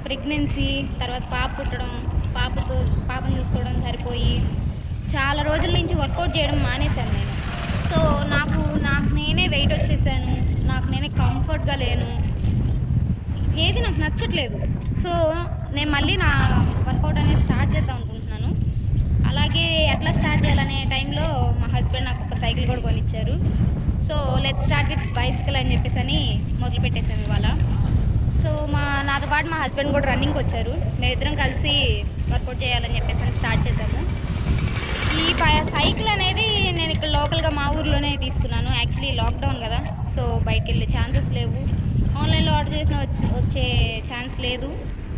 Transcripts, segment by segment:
Pregnancy, తర్వాత పాప పుట్టడం, పాపను చూసుకోవడం సరిపోయి చాలా రోజుల నుంచి వర్కౌట్ చేయడం మానేశాను నేను. సో, నాకు నేనే వెయిట్ వచ్చేసాను. నాకు నేనే కంఫర్ట్‌గా లేను. ఏది నాకు నచ్చట్లేదు. సో, నేను మళ్ళీ నా వర్కౌట్ అనేది స్టార్ట్ చేద్దాం అనుకుంటున్నాను. అలాగే ఎట్లా స్టార్ట్ చేయాలనే టైంలో మా హస్బెండ్ నాకు ఒక సైకిల్ కూడా కొనిచ్చారు. So, let's start with bicycle అని చెప్పేసని మొదలుపెట్టేసాము ఇవాళ. సో, నాతో పాటు మా హస్బెండ్ కూడా రన్నింగ్‌కొచ్చారు. మేమిద్దరం కలిసి వర్కౌట్ చేయాలని చెప్పేసని స్టార్ట్ చేసాము. ఈ సైకిల్ అనేది నేను ఇక్కడ లోకల్‌గా మా ఊర్లోనే తీసుకున్నాను. యాక్చువల్లీ లాక్‌డౌన్ కదా! సో, బయటికెళ్ళే ఛాన్సెస్ లేవు. ఆన్‌లైన్‌లో ఆర్డర్ చేసినా వచ్చే ఛాన్స్ లేదు.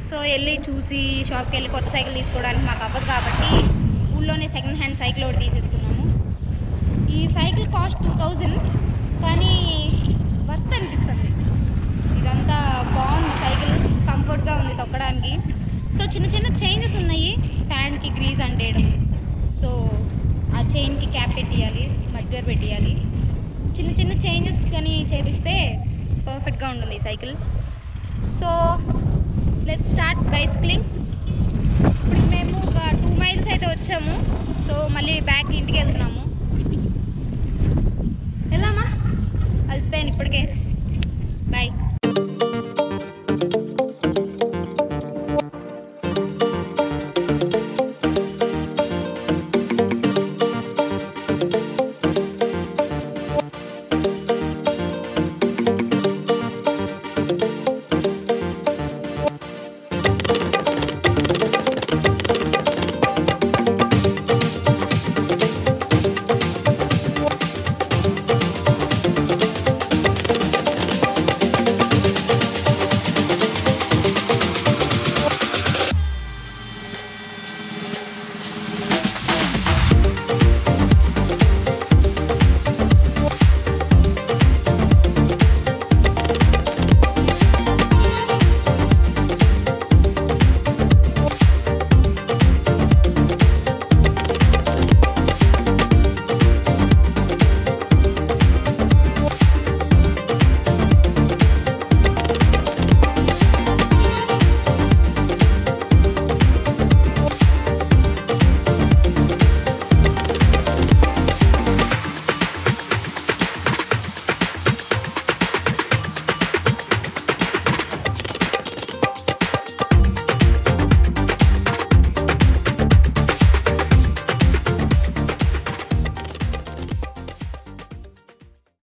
సో, ఎళ్లి చూసి షాప్‌కెళ్ళి కొత్త సైకిల్ తీసుకోవడానికి మాకు అవ్వదు కాబట్టి ఊళ్ళోనే సెకండ్ హ్యాండ్ సైకిల్ ఒకటి తీసేసుకున్నాము. ఈ సైకిల్ కాస్ట్ 2000 కానీ వర్త్ అనిపిస్తుంది. ఇదంతా బాగుంది సైకిల్. కంఫర్ట్‌గా ఉంది తొక్కడానికి. సో, చిన్న చిన్న చేంజెస్ ఉన్నాయి. ప్యాంట్‌కి గ్రీజ్ అంటేయడం. సో, ఆ చైన్‌కి క్యాప్ పెట్టియాలి, మడ్గర్ పెట్టియాలి. చిన్న చిన్న చేంజెస్ కానీ చేపిస్తే పర్ఫెక్ట్‌గా ఉంటుంది ఈ cycle. So, let's start bicycling. ఇప్పుడు మేము ఒక 2 మైల్స్ అయితే వచ్చాము. సో, మళ్ళీ బ్యాక్ ఇంటికి వెళ్తున్నాము.